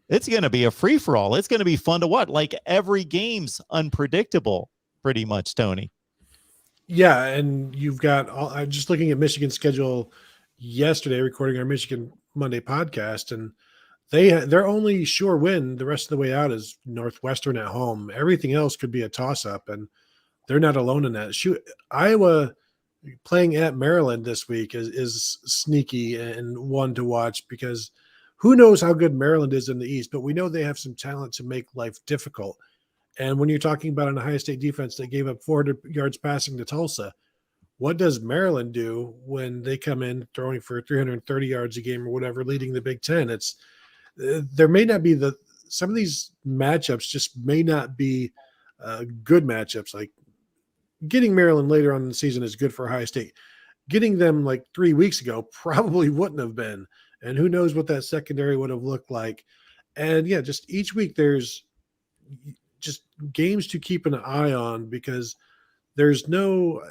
It's going to be a free-for-all. It's going to be fun to watch. Like, every game's unpredictable, pretty much, Tony. Yeah, and you've got I'm just looking at Michigan's schedule yesterday, recording our Michigan Monday podcast, and their only sure win the rest of the way out is Northwestern at home. Everything else could be a toss-up, and they're not alone in that. Iowa playing at Maryland this week is sneaky and one to watch, because who knows how good Maryland is in the East, but we know they have some talent to make life difficult. And when you're talking about an Ohio State defense that gave up 400 yards passing to Tulsa, what does Maryland do when they come in throwing for 330 yards a game or whatever, leading the Big Ten? There may not be some of these matchups just may not be good matchups. Like, getting Maryland later on in the season is good for Ohio State. Getting them like 3 weeks ago probably wouldn't have been. And who knows what that secondary would have looked like. And yeah, just each week there's just games to keep an eye on, because there's nobody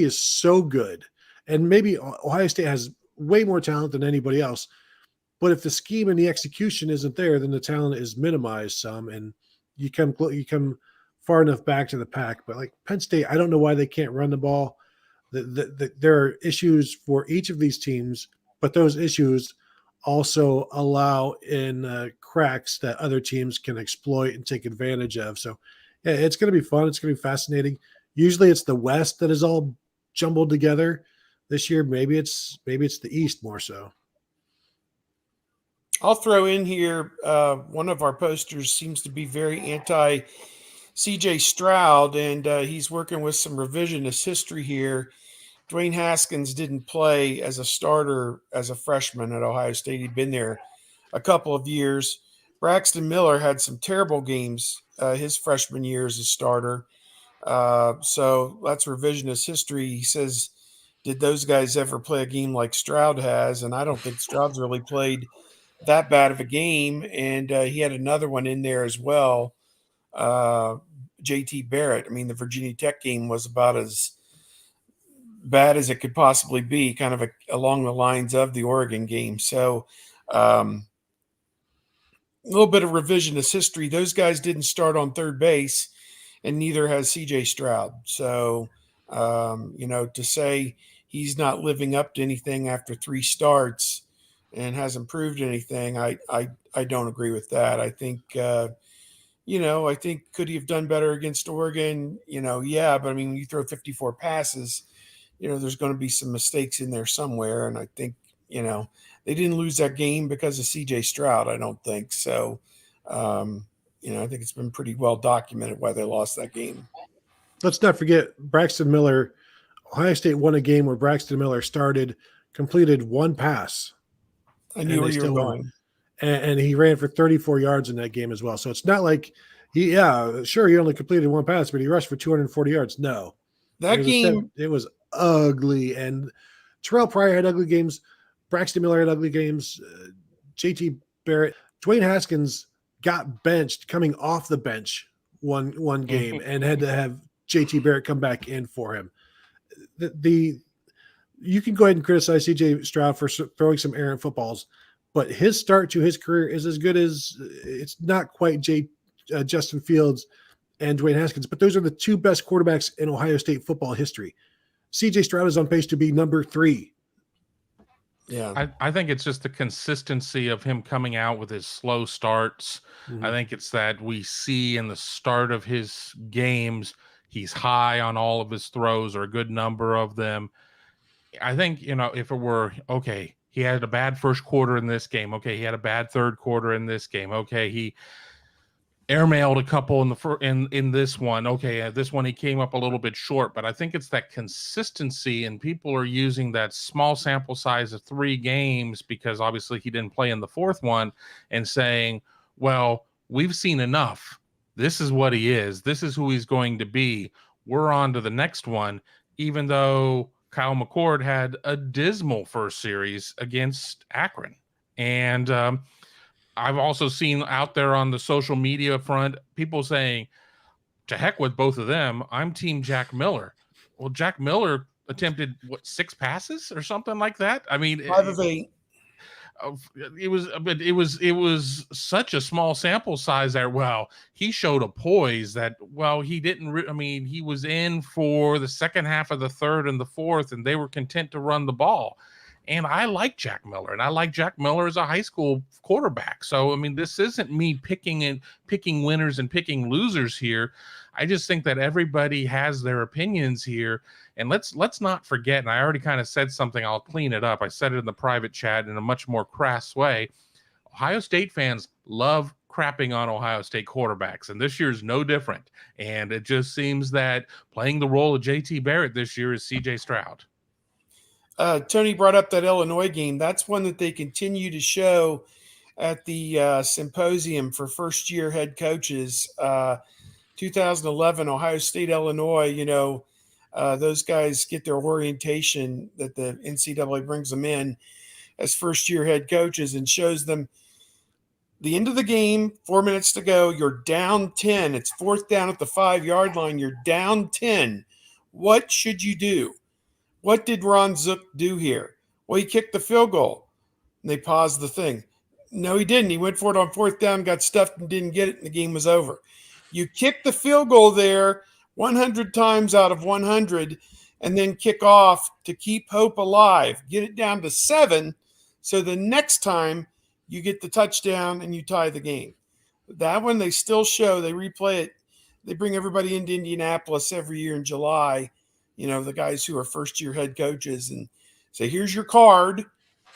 is so good. And maybe Ohio State has way more talent than anybody else. But if the scheme and the execution isn't there, then the talent is minimized some, and you come far enough back to the pack. But like Penn State, I don't know why they can't run the ball. There are issues for each of these teams, but those issues also allow in cracks that other teams can exploit and take advantage of. So yeah, it's going to be fun. It's going to be fascinating. Usually it's the West that is all jumbled together. This year, maybe it's the East more so. I'll throw in here, one of our posters seems to be very anti CJ Stroud, and he's working with some revisionist history here. Dwayne Haskins didn't play as a starter as a freshman at Ohio State. He'd been there a couple of years. Braxton Miller had some terrible games his freshman year as a starter. So that's revisionist history. He says did those guys ever play a game like Stroud has? And I don't think Stroud's really played that bad of a game. And he had another one in there as well. JT Barrett. I mean, the Virginia Tech game was about as bad as it could possibly be, kind of along the lines of the Oregon game. So a little bit of revisionist history. Those guys didn't start on third base, and neither has CJ Stroud. So, to say he's not living up to anything after 3 starts and hasn't proved anything, I don't agree with that. I think, I think could he have done better against Oregon? Yeah, but I mean, when you throw 54 passes, there's going to be some mistakes in there somewhere. And I think, they didn't lose that game because of CJ Stroud, I don't think. So, I think it's been pretty well documented why they lost that game. Let's not forget Braxton Miller. Ohio State won a game where Braxton Miller completed 1 pass. I knew where you were going. And he ran for 34 yards in that game as well. So it's not like he only completed 1 pass, but he rushed for 240 yards. No. It was ugly. And Terrell Pryor had ugly games. Braxton Miller had ugly games. JT Barrett. Dwayne Haskins got benched coming off the bench one game and had to have JT Barrett come back in for him. You can go ahead and criticize CJ Stroud for throwing some errant footballs, but his start to his career is as good as it's not quite Justin Fields and Dwayne Haskins, but those are the 2 best quarterbacks in Ohio State football history. CJ Stroud is on pace to be number 3. Yeah, I think it's just the consistency of him coming out with his slow starts. Mm-hmm. I think it's that we see in the start of his games, he's high on all of his throws or a good number of them. I think, if it were, okay, he had a bad first quarter in this game. Okay, he had a bad third quarter in this game. Okay, he airmailed a couple in this one. Okay, this one he came up a little bit short, but I think it's that consistency, and people are using that small sample size of 3 games because obviously he didn't play in the 4th one and saying, well, we've seen enough. This is what he is. This is who he's going to be. We're on to the next one, even though Kyle McCord had a dismal first series against Akron. And I've also seen out there on the social media front, people saying, to heck with both of them, I'm team Jack Miller. Well, Jack Miller attempted 6 passes or something like that. I mean, 5 of 8. It was such a small sample size there. Well, he showed a poise that, he didn't, he was in for the second half of the 3rd and the 4th, and they were content to run the ball. And I like Jack Miller, and I like Jack Miller as a high school quarterback. So, this isn't me picking winners and picking losers here. I just think that everybody has their opinions here. And let's not forget, and I already kind of said something, I'll clean it up. I said it in the private chat in a much more crass way. Ohio State fans love crapping on Ohio State quarterbacks, and this year is no different. And it just seems that playing the role of JT Barrett this year is CJ Stroud. Tony brought up that Illinois game. That's one that they continue to show at the symposium for first-year head coaches. 2011, Ohio State, Illinois, those guys get their orientation that the NCAA brings them in as first-year head coaches and shows them the end of the game, 4 minutes to go, you're down 10. It's 4th down at the 5-yard line. You're down 10. What should you do? What did Ron Zook do here? Well, he kicked the field goal. And they paused the thing. No, he didn't. He went for it on 4th down, got stuffed and didn't get it, and the game was over. You kick the field goal there 100 times out of 100 and then kick off to keep hope alive. Get it down to 7 so the next time you get the touchdown and you tie the game. That one they still show. They replay it. They bring everybody into Indianapolis every year in July, the guys who are first-year head coaches, and say, here's your card.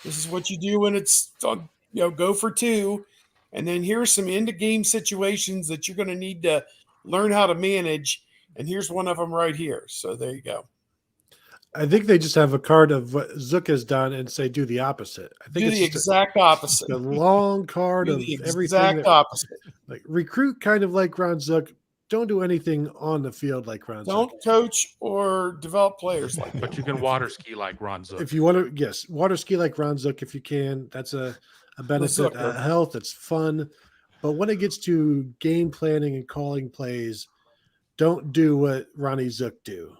This is what you do when it's, go for 2. And then here's some end-of-game situations that you're going to need to learn how to manage. And here's one of them right here. So there you go. I think they just have a card of what Zook has done and say, do the opposite. I think do the exact opposite. A long card of everything. Exact opposite. Like recruit kind of like Ron Zook, don't do anything on the field like Ron Zook. Don't coach or develop players like But him. you can water ski like Ron Zook. If you want to, yes, water ski like Ron Zook if you can. That's a benefit. Zooker. Health, it's fun. But when it gets to game planning and calling plays, don't do what Ronnie Zook do.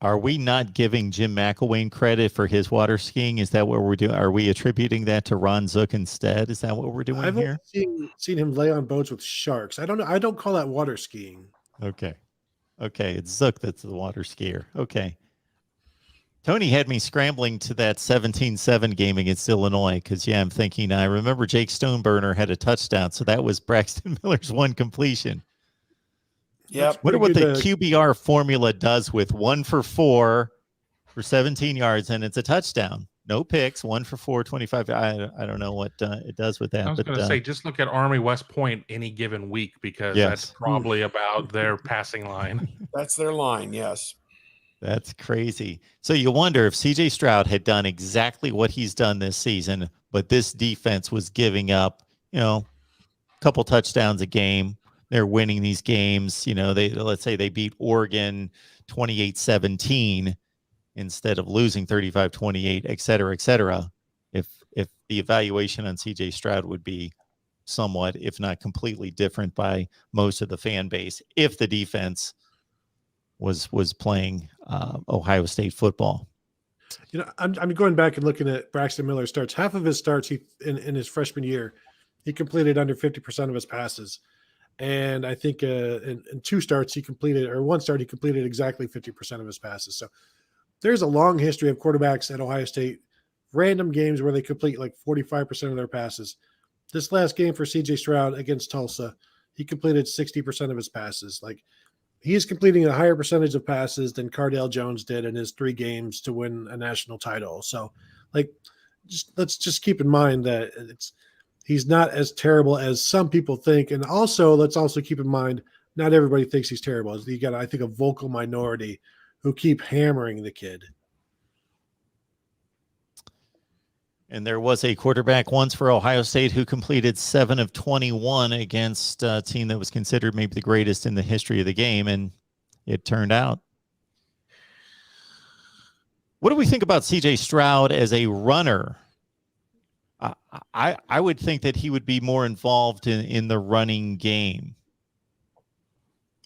Are we not giving Jim McElwain credit for his water skiing? Is that what we're doing? Are we attributing that to Ron Zook instead? Is that what we're doing I've here? seen him lay on boats with sharks. I don't know. I don't call that water skiing. Okay. It's Zook that's the water skier. Okay. Tony had me scrambling to that 17-7 game against Illinois because, I'm thinking, I remember Jake Stoneburner had a touchdown, so that was Braxton Miller's one completion. Yep. Wonder what the QBR formula does with 1 for 4 for 17 yards, and it's a touchdown. No picks, 1 for 4, 25. I don't know what it does with that. I was going to say, just look at Army West Point any given week because that's probably about their passing line. That's their line, yes. That's crazy. So you wonder if C.J. Stroud had done exactly what he's done this season, but this defense was giving up, a couple touchdowns a game. They're winning these games. Let's say they beat Oregon 28-17 instead of losing 35-28, et cetera, et cetera. If the evaluation on C.J. Stroud would be somewhat, if not completely different by most of the fan base, if the defense was playing Ohio State football. I'm going back and looking at Braxton Miller starts. Half of his starts in his freshman year, he completed under 50% of his passes. And I think in 2 starts he completed, or 1 start he completed exactly 50% of his passes. So there's a long history of quarterbacks at Ohio State, random games where they complete like 45% of their passes. This last game for C.J. Stroud against Tulsa, he completed 60% of his passes. Like, he is completing a higher percentage of passes than Cardale Jones did in his 3 games to win a national title. So, let's just keep in mind that he's not as terrible as some people think. And also, let's also keep in mind, not everybody thinks he's terrible. You got, I think, a vocal minority who keep hammering the kid. And there was a quarterback once for Ohio State who completed 7 of 21 against a team that was considered maybe the greatest in the history of the game, and it turned out. What do we think about C.J. Stroud as a runner? I would think that he would be more involved in the running game.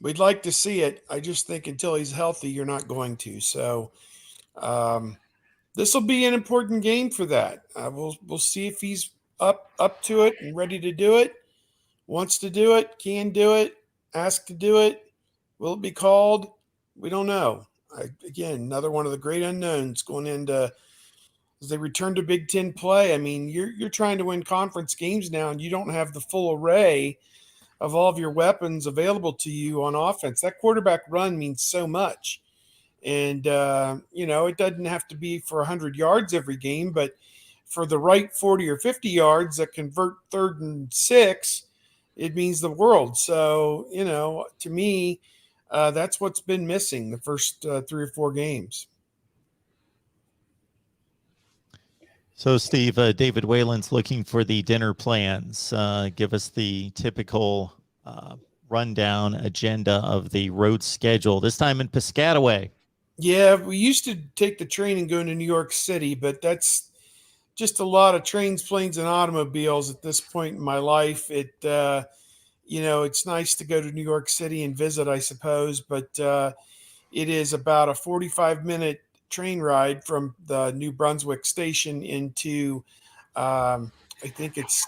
We'd like to see it. I just think until he's healthy, you're not going to. So this will be an important game for that. We'll see if he's up to it and ready to do it, wants to do it, can do it, asked to do it. Will it be called? We don't know. Again, another one of the great unknowns going into as they return to Big Ten play. I mean, you're trying to win conference games now, and you don't have the full array of all of your weapons available to you on offense. That quarterback run means so much. And, it doesn't have to be for 100 yards every game, but for the right 40 or 50 yards that convert 3rd and 6, it means the world. So, to me, that's what's been missing the first 3 or 4 games. So, Steve, David Whalen's looking for the dinner plans. Give us the typical rundown agenda of the road schedule, this time in Piscataway. Yeah, we used to take the train and go into New York City, but that's just a lot of trains, planes, and automobiles at this point in my life. It's nice to go to New York City and visit, I suppose, but it is about a 45-minute train ride from the New Brunswick station into, I think it's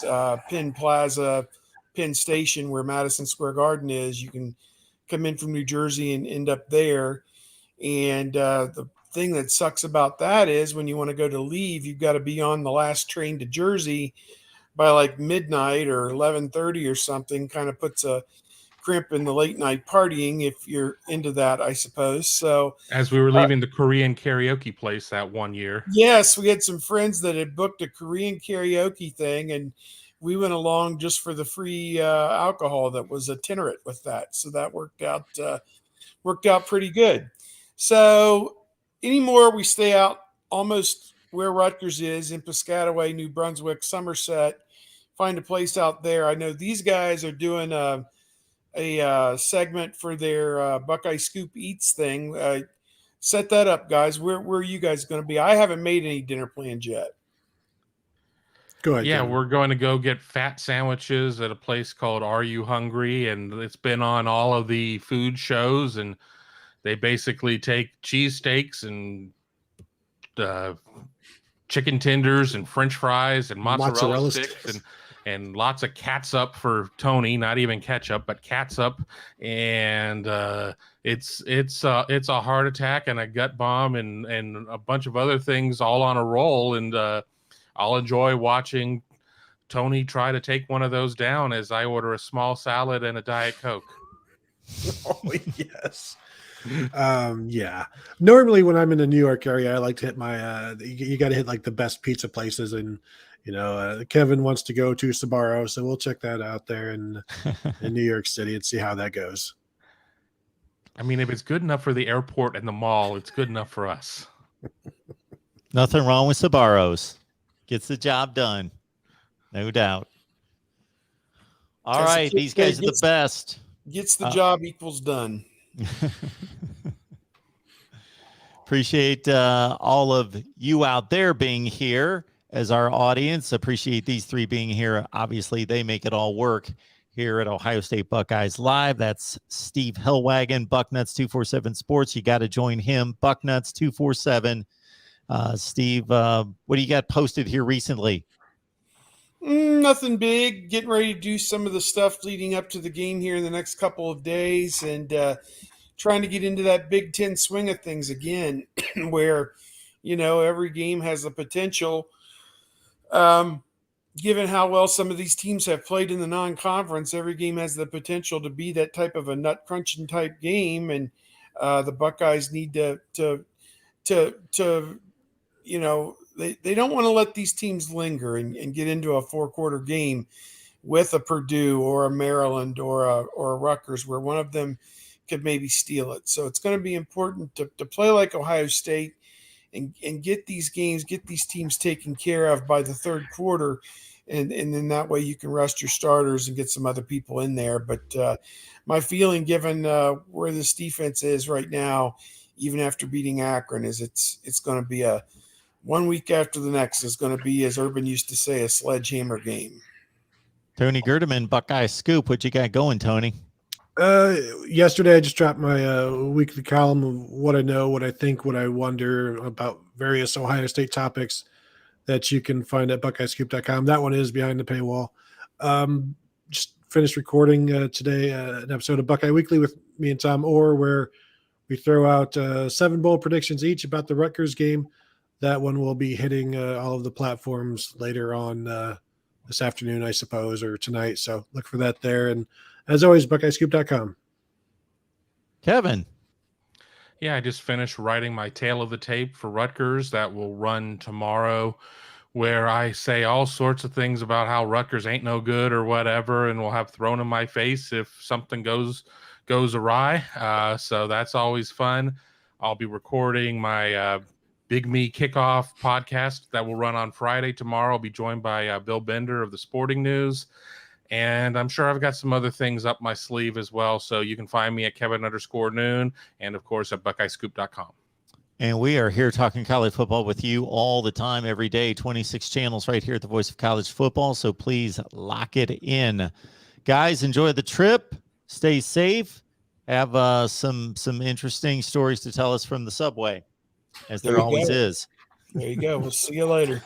Penn Plaza, Penn Station, where Madison Square Garden is. You can come in from New Jersey and end up there. And the thing that sucks about that is when you want to go to leave, you've got to be on the last train to Jersey by like midnight or 11:30 or something. Kind of puts a crimp in the late night partying if you're into that, I suppose. So as we were leaving the Korean karaoke place that one year. Yes, we had some friends that had booked a Korean karaoke thing, and we went along just for the free alcohol that was itinerant with that. So that worked out pretty good. So anymore, we stay out almost where Rutgers is in Piscataway, New Brunswick, Somerset, find a place out there. I know these guys are doing a a segment for their Buckeye Scoop Eats thing. Set that up, guys. Where are you guys going to be? I haven't made any dinner plans yet. Go ahead. Yeah, Kevin. we're going to go get fat sandwiches at a place called Are You Hungry? And it's been on all of the food shows, and they basically take cheesesteaks and chicken tenders and French fries and mozzarella sticks and lots of catsup for Tony, not even ketchup, but catsup. And it's a heart attack and a gut bomb and a bunch of other things all on a roll. And I'll enjoy watching Tony try to take one of those down as I order a small salad and a Diet Coke. Oh, yes. Yeah. Normally when I'm in the New York area, I like to hit my you got to hit like the best pizza places, and Kevin wants to go to Sbarro, so we'll check that out there in New York City and see how that goes. I mean, if it's good enough for the airport and the mall, it's good enough for us. Nothing wrong with Sbarro's. Gets the job done. No doubt. All right, these guys are the best. Gets the job equals done. Appreciate all of you out there being here as our audience. Appreciate these three being here. Obviously, they make it all work here at Ohio State Buckeyes Live. That's Steve Hellwagon, Bucknuts 247 Sports. You got to join him, Bucknuts 247. Steve, what do you got posted here recently? Nothing big. Getting ready to do some of the stuff leading up to the game here in the next couple of days, and trying to get into that Big Ten swing of things again, where every game has the potential. Given how well some of these teams have played in the non-conference, every game has the potential to be that type of a nut crunching type game, and the Buckeyes need to they don't want to let these teams linger and get into a 4-quarter game with a Purdue or a Maryland or a Rutgers where one of them could maybe steal it. So it's going to be important to play like Ohio State and get these games, get these teams taken care of by the third quarter. And then that way you can rest your starters and get some other people in there. But my feeling, given where this defense is right now, even after beating Akron, is it's going to be a 1 week after the next is going to be, as Urban used to say, a sledgehammer game. Tony Gerdeman, Buckeye Scoop. What you got going, Tony? Yesterday I just dropped my weekly column of what I know, what I think, what I wonder about various Ohio State topics that you can find at BuckeyeScoop.com. That one is behind the paywall. Just finished recording today an episode of Buckeye Weekly with me and Tom Orr, where we throw out 7 bold predictions each about the Rutgers game. That one will be hitting all of the platforms later on this afternoon, I suppose, or tonight. So look for that there. And as always, BuckeyeScoop.com. Kevin. Yeah, I just finished writing my tale of the tape for Rutgers that will run tomorrow, where I say all sorts of things about how Rutgers ain't no good or whatever, and will have thrown in my face if something goes awry. So that's always fun. I'll be recording my Big Me Kickoff podcast that will run on Friday. Tomorrow I'll be joined by Bill Bender of the Sporting News. And I'm sure I've got some other things up my sleeve as well. So you can find me at Kevin_Noon and, of course, at BuckeyeScoop.com. And we are here talking college football with you all the time, every day, 26 channels right here at the Voice of College Football. So please lock it in. Guys, enjoy the trip. Stay safe. Have some interesting stories to tell us from the subway, as there always is. There you go. We'll see you later.